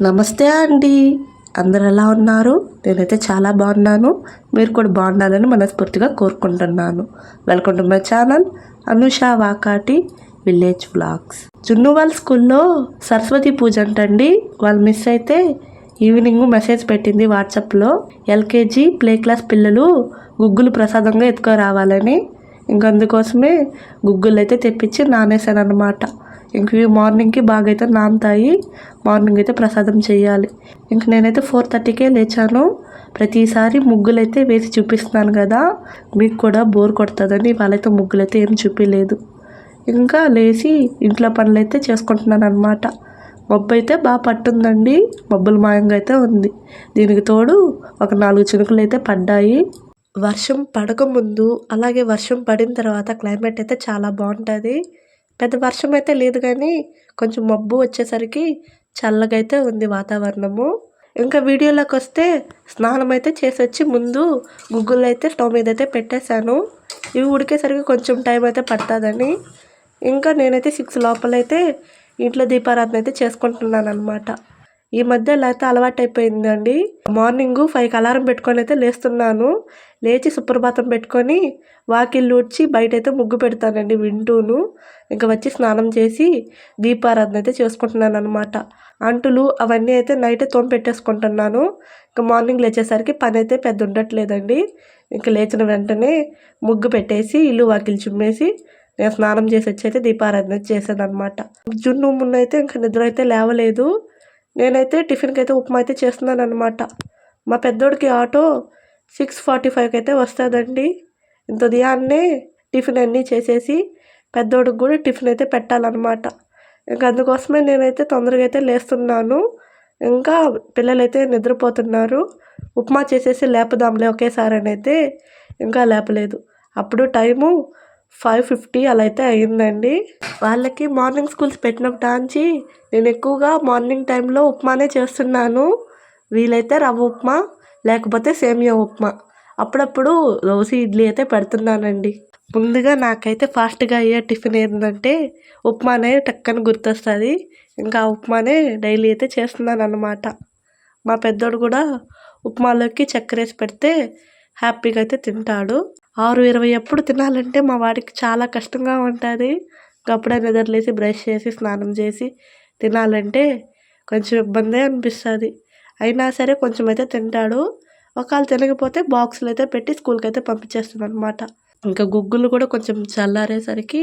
నమస్తే అండి. అందరు ఎలా ఉన్నారు? నేనైతే చాలా బాగున్నాను. మీరు కూడా బాగుండాలని మనస్ఫూర్తిగా కోరుకుంటున్నాను. Welcome to my channel Anusha Vakati village vlogs. జున్ను వాళ్ళ స్కూల్లో సరస్వతి పూజ అంటండి. వాళ్ళు మిస్ అయితే ఈవినింగ్ మెసేజ్ పెట్టింది వాట్సాప్లో. ఎల్కేజీ ప్లే క్లాస్ పిల్లలు గుగ్గులు ప్రసాదంగా ఎత్తుకొని రావాలని. అందుకోసమే గుగ్గులు అయితే తెప్పించి నానేసాను అనమాట. ఇంక మార్నింగ్కి బాగా అయితే నానుతాయి. మార్నింగ్ అయితే ప్రసాదం చేయాలి. నేనైతే 4:30కే లేచాను. ప్రతిసారి ముగ్గులు అయితే వేసి చూపిస్తున్నాను కదా, మీకు కూడా బోర్ కొడుతుందని వాళ్ళైతే ముగ్గులు అయితే ఏం చూపించలేదు. ఇంకా లేచి ఇంట్లో పనులు అయితే చేసుకుంటున్నాను అనమాట. మబ్బు అయితే బాగా పట్టుందండి. మబ్బులు మాయంగా అయితే ఉంది. దీనికి తోడు ఒక 4 చినుకులు అయితే పడ్డాయి. వర్షం పడకముందు అలాగే వర్షం పడిన తర్వాత క్లైమేట్ అయితే చాలా బాగుంటుంది. పెద్ద వర్షం అయితే లేదు కానీ కొంచెం మబ్బు వచ్చేసరికి చల్లగా అయితే ఉంది వాతావరణము. ఇంకా వీడియోలోకి వస్తే స్నానం అయితే చేసి వచ్చి ముందు గుగ్గులు అయితే స్టవ్ మీద అయితే పెట్టేశాను. ఇవి ఉడికేసరికి కొంచెం టైం అయితే పడుతుందని ఇంకా నేనైతే 6 లోపలైతే ఇంట్లో దీపారాధన అయితే చేసుకుంటున్నాను అనమాట. ఈ మధ్య ఇలా అయితే అలవాటు అయిపోయిందండి. మార్నింగ్ 5కి అలారం పెట్టుకొని అయితే లేస్తున్నాను. లేచి సుప్రభాతం పెట్టుకొని వాకిళ్ళు ఊడ్చి బయట అయితే ముగ్గు పెడతానండి వింటూను. ఇంకా వచ్చి స్నానం చేసి దీపారాధన అయితే చేసుకుంటున్నాను అనమాట. అంటులు అవన్నీ అయితే నైటే తోమి పెట్టేసుకుంటున్నాను. ఇంకా మార్నింగ్ లేచేసరికి పని అయితే పెద్ద ఉండట్లేదండి. ఇంకా లేచిన వెంటనే ముగ్గు పెట్టేసి ఇల్లు వాకిలు చుమ్మేసి నేను స్నానం చేసి వచ్చి అయితే దీపారాధన చేశాను అనమాట. జున్ను మున్నైతే ఇంకా నిద్ర అయితే లేవలేదు. నేనైతే టిఫిన్కి అయితే ఉప్మా అయితే చేస్తున్నాను అనమాట. మా పెద్దోడికి ఆటో 6:45కి అయితే వస్తుందండి. ఇంత ఉదయాన్నే టిఫిన్ అన్నీ చేసేసి పెద్దోడికి కూడా టిఫిన్ అయితే పెట్టాలన్నమాట. ఇంకా అందుకోసమే నేనైతే తొందరగా అయితే లేస్తున్నాను. ఇంకా పిల్లలైతే నిద్రపోతున్నారు. ఉప్మా చేసేసి లేపుదాంలే ఒకేసారి అని అయితే ఇంకా లేపలేదు. అప్పుడు టైము 5:50 అలా అయితే అయిందండి. వాళ్ళకి మార్నింగ్ స్కూల్స్ పెట్టినప్పటి నేను ఎక్కువగా మార్నింగ్ టైంలో ఉప్మానే చేస్తున్నాను. వీలైతే రవ్వ ఉప్మా లేకపోతే సేమియా ఉప్మా, అప్పుడప్పుడు దోశ ఇడ్లీ అయితే పెడుతున్నానండి. ముందుగా నాకైతే ఫాస్ట్గా అయ్యే టిఫిన్ ఏంటంటే ఉప్మానే టక్కని గుర్తొస్తుంది. ఇంకా ఉప్మానే డైలీ అయితే చేస్తున్నాను అన్నమాట. మా పెద్దోడు కూడా ఉప్మాలోకి చక్కెర వేసి పెడితే హ్యాపీగా అయితే తింటాడు. 6:20 ఎప్పుడు తినాలంటే మా వాడికి చాలా కష్టంగా ఉంటుంది. అప్పుడే నిద్రలేసి బ్రష్ చేసి స్నానం చేసి తినాలంటే కొంచెం ఇబ్బందే అనిపిస్తుంది. అయినా సరే కొంచెం అయితే తింటాడు. ఒకవేళ తినకపోతే బాక్సులు అయితే పెట్టి స్కూల్కి అయితే పంపించేస్తాను అనమాట. ఇంకా గుగ్గులు కూడా కొంచెం చల్లారేసరికి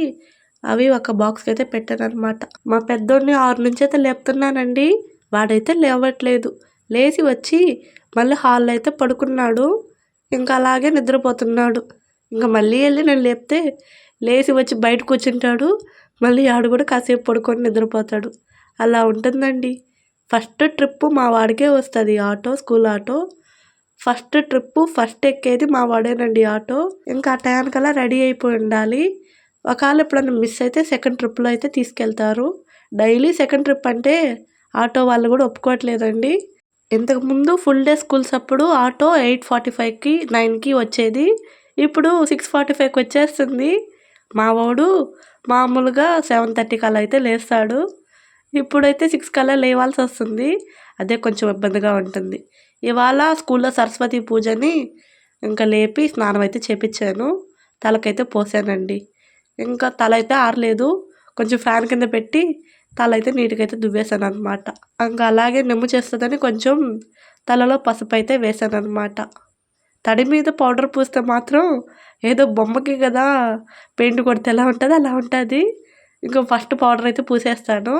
అవి ఒక బాక్స్కి అయితే పెట్టాను అనమాట. మా పెద్దోడిని 6 నుంచి అయితే లేపుతున్నానండి. వాడైతే లేవట్లేదు. లేచి వచ్చి మళ్ళీ హాల్లో అయితే పడుకున్నాడు. ఇంకా అలాగే నిద్రపోతున్నాడు. ఇంకా మళ్ళీ వెళ్ళి నేను లేపితే లేచి వచ్చి బయట కూర్చుంటాడు. మళ్ళీ ఆడు కూడా కాసేపు పడుకొని నిద్రపోతాడు. అలా ఉంటుందండి. ఫస్ట్ ట్రిప్పు మా వాడికే వస్తుంది auto, school auto. First trip first ఎక్కేది మా వాడేనండి ఆటో. ఇంకా ఆ టయానికల్లా రెడీ అయిపోయి ఉండాలి. ఒకవేళ ఎప్పుడైనా మిస్ అయితే సెకండ్ ట్రిప్లో అయితే తీసుకెళ్తారు. డైలీ సెకండ్ ట్రిప్ అంటే ఆటో వాళ్ళు కూడా ఒప్పుకోవట్లేదండి. ఇంతకుముందు ఫుల్ డే స్కూల్స్ అప్పుడు ఆటో 8:45కి 9కి వచ్చేది. ఇప్పుడు 6:45కి వచ్చేస్తుంది. మా వాడు మామూలుగా 7:30కి అలా అయితే లేస్తాడు. ఇప్పుడైతే 6 కల్లా లేవాల్సి వస్తుంది. అదే కొంచెం ఇబ్బందిగా ఉంటుంది. ఇవాళ స్కూల్లో సరస్వతి పూజని ఇంకా లేపి స్నానం అయితే చేపించాను. తలకైతే పోసానండి. ఇంకా తల అయితే ఆరలేదు. కొంచెం ఫ్యాన్ కింద పెట్టి తల అయితే నీట్గా అయితే దువ్వేసాను అనమాట. ఇంకా అలాగే నెమ్ము చేస్తుందని కొంచెం తలలో పసుపు అయితే వేసాను అనమాట. తడి మీద పౌడర్ పూస్తే మాత్రం ఏదో బొమ్మకి కదా పెయింట్ కొడితే ఎలా ఉంటుందో అలా ఉంటుంది. ఇంకా ఫస్ట్ పౌడర్ అయితే పూసేస్తాను.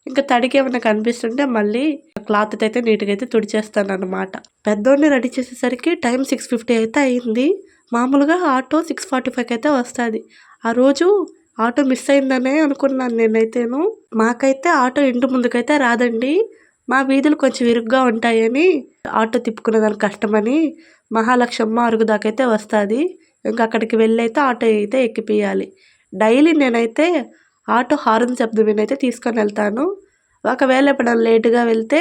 ఇంకా తడికి ఏమైనా కనిపిస్తుంటే మళ్ళీ క్లాత్ అయితే నీట్గా అయితే తుడిచేస్తాను అనమాట. పెద్దోడిని రెడీ చేసేసరికి టైం 6:50 అయితే అయింది. మామూలుగా ఆటో 6:45కి అయితే వస్తుంది. ఆ రోజు ఆటో మిస్ అయిందనే అనుకున్నాను నేనైతేను. మాకైతే ఆటో ఇంటి ముందుకైతే రాదండి. మా వీధులు కొంచెం ఇరుగ్గా ఉంటాయని ఆటో తిప్పుకునేదానికి కష్టమని మహాలక్ష్మ అరుగు దాకైతే వస్తుంది. ఇంకా అక్కడికి వెళ్ళి అయితే ఆటో అయితే ఎక్కిపియాలి. డైలీ నేనైతే ఆటో హారన్ శబ్దం వినైతే తీసుకొని వెళ్తాను. ఒకవేళ ఎప్పుడైనా లేటుగా వెళ్తే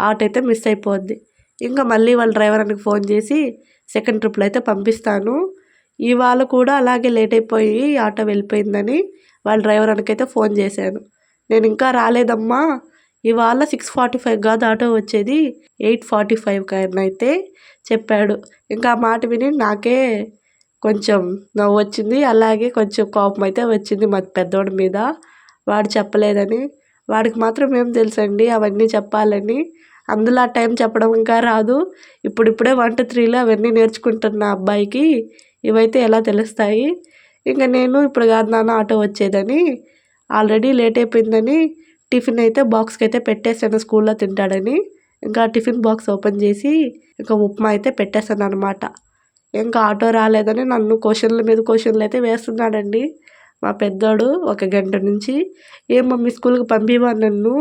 ఆటో అయితే మిస్ అయిపోద్ది. ఇంకా మళ్ళీ వాళ్ళ డ్రైవర్ అనికి ఫోన్ చేసి సెకండ్ ట్రిప్లో అయితే పంపిస్తాను. ఇవాళ కూడా అలాగే లేట్ అయిపోయి ఆటో వెళ్ళిపోయిందని వాళ్ళ డ్రైవర్ అనికైతే ఫోన్ చేశాను. నేను ఇంకా రాలేదమ్మా, ఇవాళ 6:45 కాదు ఆటో వచ్చేది 8:45 అయితే చెప్పాడు. ఇంకా ఆ మాట విని నాకే కొంచెం నవ్వు వచ్చింది, అలాగే కొంచెం కోపం అయితే వచ్చింది మా పెద్దోడి మీద. వాడు చెప్పలేదని. వాడికి మాత్రం ఏం తెలుసండి అవన్నీ చెప్పాలని. అందులో ఆ టైం చెప్పడం ఇంకా రాదు. ఇప్పుడిప్పుడే 1 to 3లో అవన్నీ నేర్చుకుంటున్న అబ్బాయికి ఇవైతే ఎలా తెలుస్తాయి. ఇంకా నేను ఇప్పుడు కాదు నాన్న ఆటో వచ్చేదని, ఆల్రెడీ లేట్ అయిపోయిందని టిఫిన్ అయితే బాక్స్కి అయితే పెట్టేశాను స్కూల్లో తింటాడని. ఇంకా టిఫిన్ బాక్స్ ఓపెన్ చేసి ఇంకా ఉప్మా అయితే పెట్టేశాను అనమాట. ఇంకా ఆటో రాలేదని నన్ను క్వశ్చన్ల మీద క్వశ్చన్లు అయితే వేస్తున్నాడండి మా పెద్దోడు 1 గంట నుంచి. ఏం మమ్మీ స్కూల్కి పంపివా నన్ను,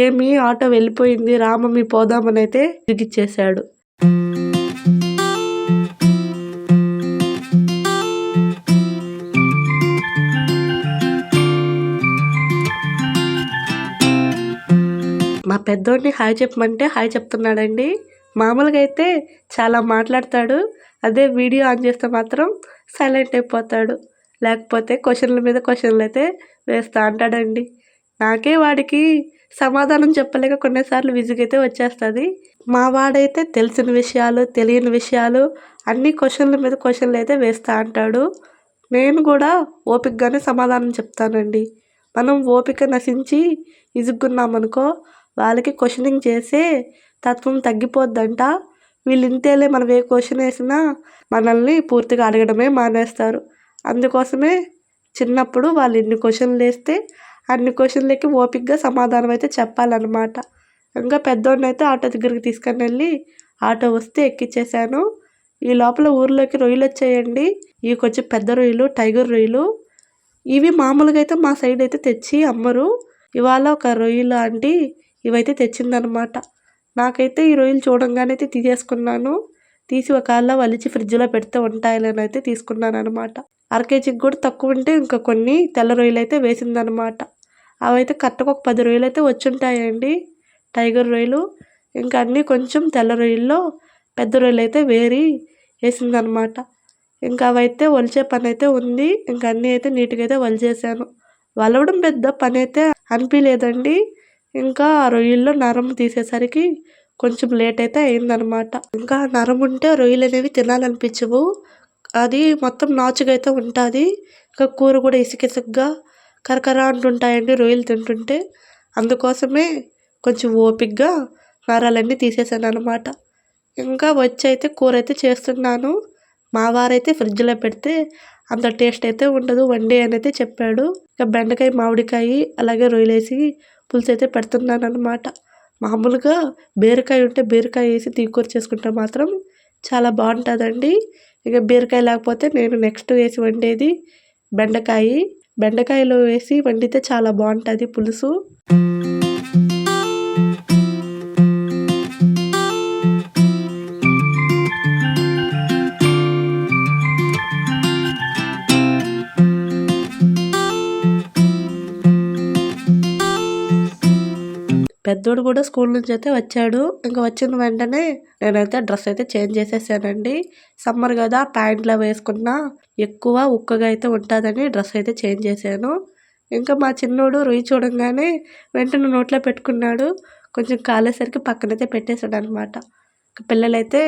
ఏమి ఆటో వెళ్ళిపోయింది రా మమ్మీ పోదామని అయితే దిగిచ్చేశాడు. మా పెద్దోడిని హాయ్ చెప్పమంటే హాయ్ చెప్తున్నాడండి. మామూలుగా అయితే చాలా మాట్లాడతాడు, అదే వీడియో ఆన్ చేస్తే మాత్రం సైలెంట్ అయిపోతాడు. లేకపోతే క్వశ్చన్ల మీద క్వశ్చన్లు అయితే వేస్తూ అంటాడండి. నాకే వాడికి సమాధానం చెప్పలేక కొన్నిసార్లు విసుగైతే వచ్చేస్తుంది. మా వాడైతే తెలిసిన విషయాలు తెలియని విషయాలు అన్ని క్వశ్చన్ల మీద క్వశ్చన్లు అయితే వేస్తూ అంటాడు. నేను కూడా ఓపికగానే సమాధానం చెప్తానండి. మనం ఓపిక నశించి విసుక్కున్నామనుకో వాళ్ళకి క్వశ్చనింగ్ చేసే తత్వం తగ్గిపోద్దంట. వీళ్ళు ఇంతేలే మనం ఏ క్వశ్చన్ వేసినా మనల్ని పూర్తిగా అడగడమే మానేస్తారు. అందుకోసమే చిన్నప్పుడు వాళ్ళు ఎన్ని క్వశ్చన్లు వేస్తే అన్ని క్వశ్చన్లకి ఓపికగా సమాధానం అయితే చెప్పాలన్నమాట. ఇంకా పెద్దోడిని అయితే ఆటో దగ్గరికి తీసుకొని వెళ్ళి ఆటో వస్తే ఎక్కిచ్చేసాను. ఈ లోపల ఊర్లోకి రొయ్యలు వచ్చాయండి. ఇవి కొంచెం పెద్ద రొయ్యలు, టైగర్ రొయ్యలు. ఇవి మామూలుగా అయితే మా సైడ్ అయితే తెచ్చి అమ్మరు. ఇవాళ ఒక రొయ్యలు ఆంటీ ఇవైతే తెచ్చిందనమాట. నాకైతే ఈ రొయ్యలు చూడంగానే అయితే తీసేసుకున్నాను. తీసి ఒకవేళ వలిచి ఫ్రిడ్జ్లో పెడితే ఉంటాయని అయితే తీసుకున్నాను అనమాట. 1/2 కేజీకి కూడా తక్కువ ఉంటే ఇంకా కొన్ని తెల్ల రొయ్యలు అయితే వేసిందనమాట. అవైతే కరెక్ట్గా ఒక 10 రొయ్యలు అయితే వచ్చుంటాయండి, టైగర్ రొయ్యలు. ఇంకా అన్నీ కొంచెం తెల్ల రొయ్యల్లో పెద్ద రొయ్యలు అయితే వేసిందనమాట. ఇంకా అవైతే ఒలిచే పని అయితే ఉంది. ఇంకా అన్నీ అయితే నీట్గా అయితే వలిచేసాను. వలవడం పెద్ద పని అయితే అనిపించలేదండి. ఇంకా ఆ రొయ్యల్లో నరం తీసేసరికి కొంచెం లేట్ అయితే అయిందనమాట. ఇంకా నరం ఉంటే రొయ్యలు అనేవి తినాలనిపించవు. అది మొత్తం నాచుగా అయితే ఉంటుంది. ఇంకా కూర కూడా ఇసుకిసుగ్గా కరకర అంటుంటాయండి రొయ్యలు తింటుంటే. అందుకోసమే కొంచెం ఓపికగా నరాలన్నీ తీసేసాను అనమాట. ఇంకా వచ్చి అయితే కూర అయితే చేస్తున్నాను. మా వారైతే ఫ్రిడ్జ్లో పెడితే అంత టేస్ట్ అయితే ఉండదు వండే అని అయితే చెప్పాడు. ఇంకా బెండకాయ, మామిడికాయ అలాగే రొయ్యలేసి పులుసు అయితే పెడుతున్నాను అనమాట. మామూలుగా బీరకాయ ఉంటే బీరకాయ వేసి తీకూర చేసుకుంటే మాత్రం చాలా బాగుంటుందండి. ఇక బీరకాయ లేకపోతే నేను నెక్స్ట్ వేసి వండేది బెండకాయలో వేసి వండితే చాలా బాగుంటుంది పులుసు. పెద్దోడు కూడా స్కూల్ నుంచి అయితే వచ్చాడు. ఇంకా వచ్చిన వెంటనే నేనైతే డ్రెస్ అయితే చేంజ్ చేసేసానండి. సమ్మర్ కదా, ప్యాంట్లో వేసుకున్నా ఎక్కువ ఉక్కగా అయితే ఉంటుందని డ్రెస్ అయితే చేంజ్ చేశాను. ఇంకా మా చిన్నోడు రొయ్యి చూడంగానే వెంటనే నోట్లో పెట్టుకున్నాడు. కొంచెం కాలేసరికి పక్కనైతే పెట్టేశాడు అనమాట. పిల్లలైతే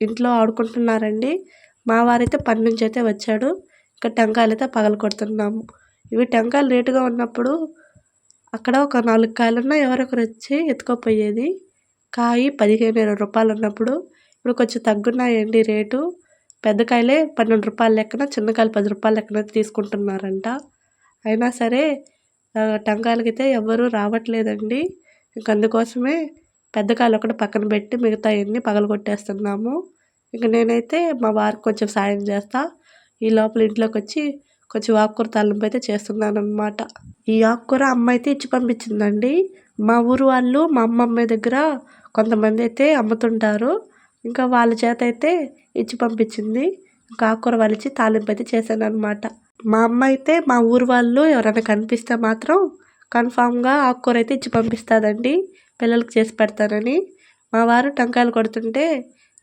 ఇంట్లో ఆడుకుంటున్నారండి. మా వారైతే పని నుంచి అయితే వచ్చాడు. ఇంకా టెంకాయలు అయితే పగల కొడుతున్నాము. ఇవి టెంకాయలు రేటుగా ఉన్నప్పుడు అక్కడ ఒక 4 కాయలున్నా ఎవరొకరు వచ్చి ఎత్తుకోపోయేది. కాయి 15-20 రూపాయలు ఉన్నప్పుడు ఇప్పుడు కొంచెం తగ్గున్నాయండి రేటు. పెద్ద కాయలే 12 రూపాయల లెక్కన, చిన్న కాయలు 10 రూపాయల లెక్కన తీసుకుంటున్నారంట. అయినా సరే టెంకాయలకైతే ఎవరు రావట్లేదండి. ఇంక అందుకోసమే పెద్ద కాయలు ఒకటి పక్కన పెట్టి మిగతా అన్నీ పగలగొట్టేస్తున్నాము. ఇంక నేనైతే మా వారికి కొంచెం సాయం చేస్తా. ఈ లోపల ఇంట్లోకి వచ్చి కొంచెం ఆకుకూర తాలింపు అయితే చేస్తున్నాను అనమాట. ఈ ఆకుకూర అమ్మ అయితే ఇచ్చి పంపించిందండి. మా ఊరు వాళ్ళు మా అమ్మమ్మ దగ్గర కొంతమంది అయితే అమ్ముతుంటారు. ఇంకా వాళ్ళ చేత అయితే ఇచ్చి పంపించింది. ఇంకా ఆకుకూర వలిచి తాలింపు అయితే చేశాను అనమాట. మా అమ్మ అయితే మా ఊరు వాళ్ళు ఎవరైనా కనిపిస్తే మాత్రం కన్ఫామ్గా ఆకుకూర అయితే ఇచ్చి పంపిస్తుందండి, పిల్లలకి చేసి పెడతానని. మా వారు టెంకాయలు కొడుతుంటే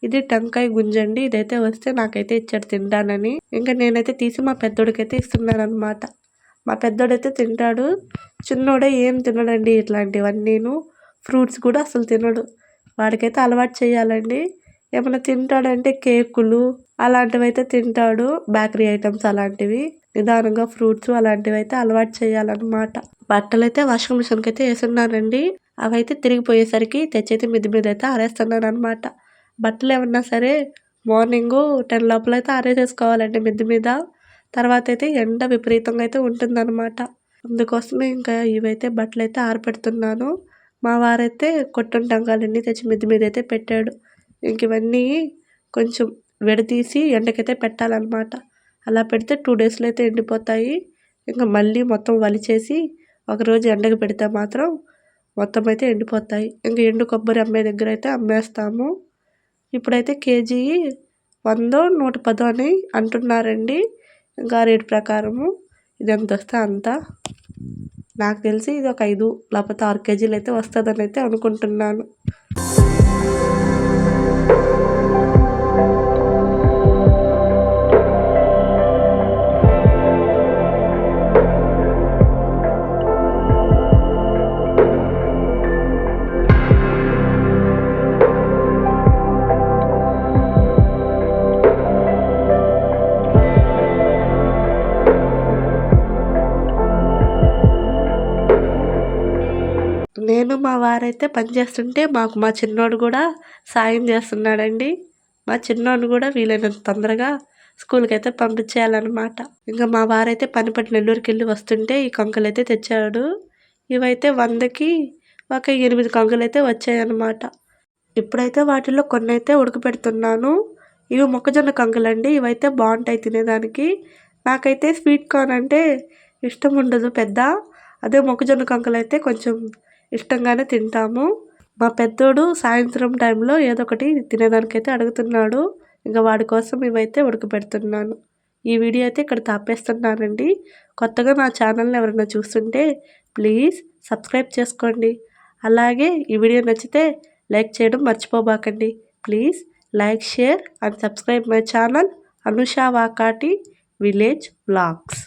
ఇది టెంకాయ గుంజండి, ఇదైతే వస్తే నాకైతే ఇచ్చాడు తింటానని. ఇంకా నేనైతే తీసి మా పెద్దోడికైతే ఇస్తున్నాను అనమాట. మా పెద్దోడైతే తింటాడు. చిన్నోడే ఏం తినడండి ఇట్లాంటివన్నీను. ఫ్రూట్స్ కూడా అసలు తినడు. వాడికైతే అలవాటు చేయాలండి. ఏమైనా తింటాడంటే కేకులు అలాంటివైతే తింటాడు. బేకరీ ఐటమ్స్ అలాంటివి. నిదానంగా ఫ్రూట్స్ అలాంటివైతే అలవాటు చేయాలన్నమాట. బట్టలైతే వాషింగ్ మిషన్కి అయితే వేసున్నానండి. అవైతే తిరిగిపోయేసరికి తెచ్చైతే మిద్ది మీద అయితే ఆరేస్తున్నానమాట. బట్టలు ఏమన్నా సరే మార్నింగు 10 లోపలైతే ఆరేసేసుకోవాలండి మిద్ది మీద. తర్వాత అయితే ఎండ విపరీతంగా అయితే ఉంటుందన్నమాట. అందుకోసమే ఇంకా ఇవైతే బట్టలైతే ఆరపెడుతున్నాను. మా వారైతే కొట్టిన టంకాలన్నీ తెచ్చి మిద్ది మీద అయితే పెట్టాడు. ఇంక ఇవన్నీ కొంచెం విడదీసి ఎండకైతే పెట్టాలన్నమాట. అలా పెడితే 2 డేస్లో అయితే ఎండిపోతాయి. ఇంకా మళ్ళీ మొత్తం వలిచేసి ఒకరోజు ఎండకు పెడితే మాత్రం మొత్తం అయితే ఎండిపోతాయి. ఇంక ఎండు కొబ్బరి అమ్మే దగ్గర అయితే అమ్మేస్తాము. ఇప్పుడైతే కేజీ 100, 110 అని అంటున్నారండి. ఇంకా రేటు ప్రకారము ఇది ఎంత వస్తే అంత. నాకు తెలిసి ఇది ఒక 5 లేకపోతే 6 కేజీలు అయితే వస్తుందని అయితే అనుకుంటున్నాను. నేను మా వారైతే పని చేస్తుంటే మాకు మా చిన్నోడు కూడా సాయం చేస్తున్నాడండి. మా చిన్నోడిని కూడా వీలైనంత తొందరగా స్కూల్కి అయితే పంపించేయాలన్నమాట. ఇంకా మా వారైతే పని పట్టి నెల్లూరుకి వెళ్ళి వస్తుంటే ఈ కంకులు అయితే తెచ్చాడు. ఇవైతే 100కి ఒక 8 కంకులు అయితే వచ్చాయన్నమాట. ఇప్పుడైతే వాటిల్లో కొన్ని అయితే ఉడకపెడుతున్నాను. ఇవి మొక్కజొన్న కంకులండి. ఇవైతే బాగుంటాయి తినేదానికి. నాకైతే స్వీట్ కార్న్ అంటే ఇష్టం ఉండదు పెద్ద. అదే మొక్కజొన్న కంకులు అయితే కొంచెం ఇష్టంగానే తింటాము. మా పెద్దోడు సాయంత్రం టైంలో ఏదో ఒకటి తినేదానికైతే అడుగుతున్నాడు. ఇంకా వాడి కోసం ఇవైతే ఉడకబెడుతున్నాను. ఈ వీడియో అయితే ఇక్కడ తాపేస్తున్నానండి. కొత్తగా నా ఛానల్ని ఎవరైనా చూస్తుంటే ప్లీజ్ సబ్స్క్రైబ్ చేసుకోండి. అలాగే ఈ వీడియో నచ్చితే లైక్ చేయడం మర్చిపోబాకండి. Please like, share and subscribe my channel Anusha Vakati village vlogs.